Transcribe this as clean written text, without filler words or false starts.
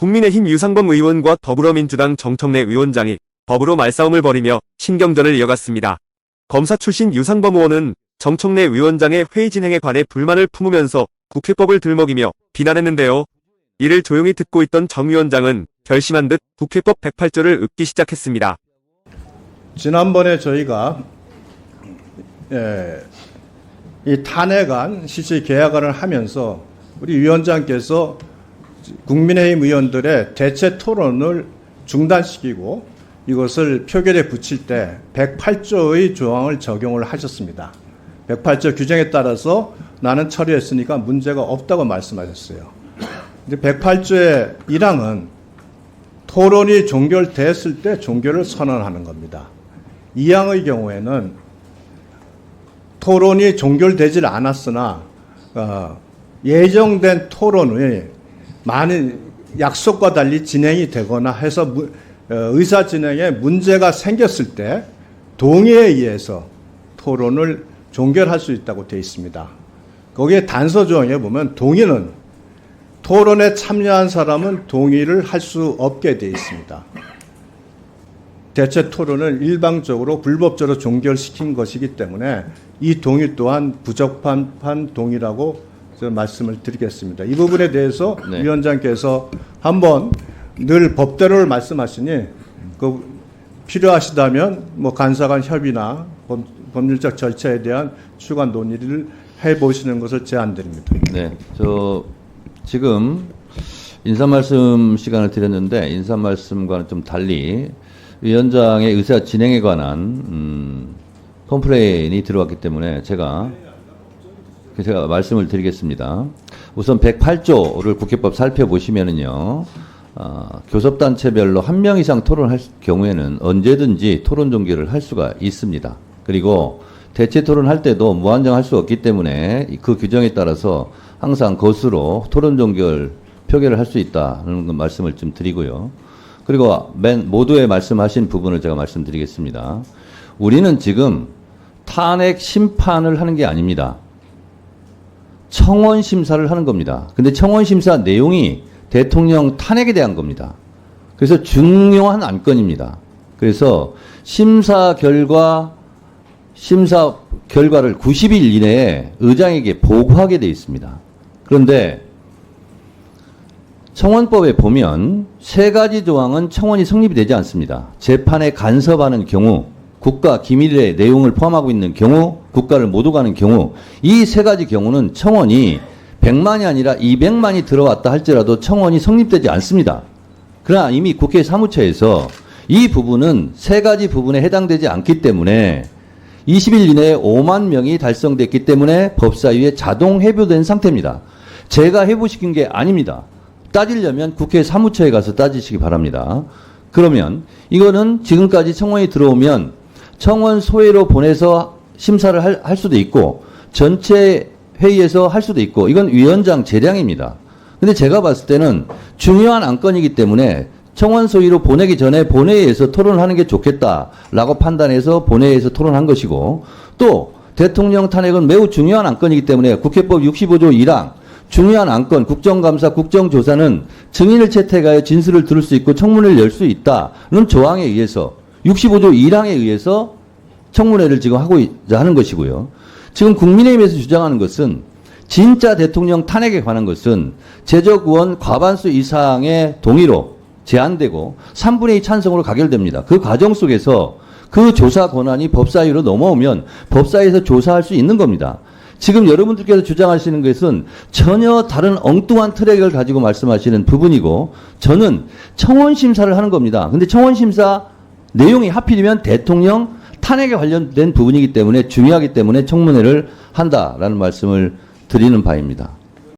국민의힘 유상범 의원과 더불어민주당 정청래 위원장이 법으로 말싸움을 벌이며 신경전을 이어갔습니다. 검사 출신 유상범 의원은 정청래 위원장의 회의 진행에 관해 불만을 품으면서 국회법을 들먹이며 비난했는데요. 이를 조용히 듣고 있던 정 위원장은 결심한 듯 국회법 108조를 읊기 시작했습니다. 지난번에 저희가 이 탄핵안 실질 계약안을 하면서 우리 위원장께서 국민의힘 의원들의 대체 토론을 중단시키고 이것을 표결에 붙일 때 108조의 조항을 적용을 하셨습니다. 108조 규정에 따라서 나는 처리했으니까 문제가 없다고 말씀하셨어요. 근데 108조의 1항은 토론이 종결됐을 때 종결을 선언하는 겁니다. 2항의 경우에는 토론이 종결되질 않았으나 예정된 토론이 많은 약속과 달리 진행이 되거나 해서 의사 진행에 문제가 생겼을 때 동의에 의해서 토론을 종결할 수 있다고 되어 있습니다. 거기에 단서 조항에 보면 동의는 토론에 참여한 사람은 동의를 할 수 없게 되어 있습니다. 대체 토론을 일방적으로 불법적으로 종결시킨 것이기 때문에 이 동의 또한 부적합한 동의라고 말씀을 드리겠습니다. 이 부분에 대해서 네. 위원장께서 한번 늘 법대로를 말씀하시니 필요하시다면 뭐 간사간 협의나 법률적 절차에 대한 추가 논의를 해보시는 것을 제안드립니다. 네, 지금 인사말씀 시간을 드렸는데 인사말씀과는 좀 달리 위원장의 의사 진행에 관한 컴플레인이 들어왔기 때문에 제가 말씀을 드리겠습니다. 우선 108조를 국회법 살펴보시면은요, 교섭단체별로 1명 이상 토론할 경우에는 언제든지 토론 종결을 할 수가 있습니다. 그리고 대체 토론할 때도 무한정 할 수 없기 때문에 그 규정에 따라서 항상 것으로 토론 종결 표결을 할 수 있다는 말씀을 좀 드리고요. 그리고 모두의 말씀하신 부분을 제가 말씀드리겠습니다. 우리는 지금 탄핵 심판을 하는 게 아닙니다. 청원 심사를 하는 겁니다. 근데 청원 심사 내용이 대통령 탄핵에 대한 겁니다. 그래서 중요한 안건입니다. 그래서 심사 결과를 90일 이내에 의장에게 보고하게 되어 있습니다. 그런데 청원법에 보면 세 가지 조항은 청원이 성립이 되지 않습니다. 재판에 간섭하는 경우, 국가 기밀의 내용을 포함하고 있는 경우, 국가를 못 오가는 경우, 이 세 가지 경우는 청원이 100만이 아니라 200만이 들어왔다 할지라도 청원이 성립되지 않습니다. 그러나 이미 국회 사무처에서 이 부분은 세 가지 부분에 해당되지 않기 때문에 20일 이내에 5만 명이 달성됐기 때문에 법사위에 자동 해부된 상태입니다. 제가 해부시킨 게 아닙니다. 따지려면 국회 사무처에 가서 따지시기 바랍니다. 그러면 이거는 지금까지 청원이 들어오면 청원 소회로 보내서 심사를 할 수도 있고 전체 회의에서 할 수도 있고 이건 위원장 재량입니다. 근데 제가 봤을 때는 중요한 안건이기 때문에 청원 소위로 보내기 전에 본회의에서 토론하는 게 좋겠다라고 판단해서 본회의에서 토론한 것이고 또 대통령 탄핵은 매우 중요한 안건이기 때문에 국회법 65조 1항 중요한 안건 국정감사 국정조사는 증인을 채택하여 진술을 들을 수 있고 청문회를 열 수 있다는 조항에 의해서 65조 1항에 의해서 청문회를 지금 하는 것이고요. 지금 국민의힘에서 주장하는 것은 진짜 대통령 탄핵에 관한 것은 제적의원 과반수 이상의 동의로 제안되고 3분의 2 찬성으로 가결됩니다. 그 과정 속에서 그 조사 권한이 법사위로 넘어오면 법사위에서 조사할 수 있는 겁니다. 지금 여러분들께서 주장하시는 것은 전혀 다른 엉뚱한 트랙을 가지고 말씀하시는 부분이고 저는 청원 심사를 하는 겁니다. 근데 청원 심사 내용이 하필이면 대통령 탄핵에 관련된 부분이기 때문에 중요하기 때문에 청문회를 한다라는 말씀을 드리는 바입니다.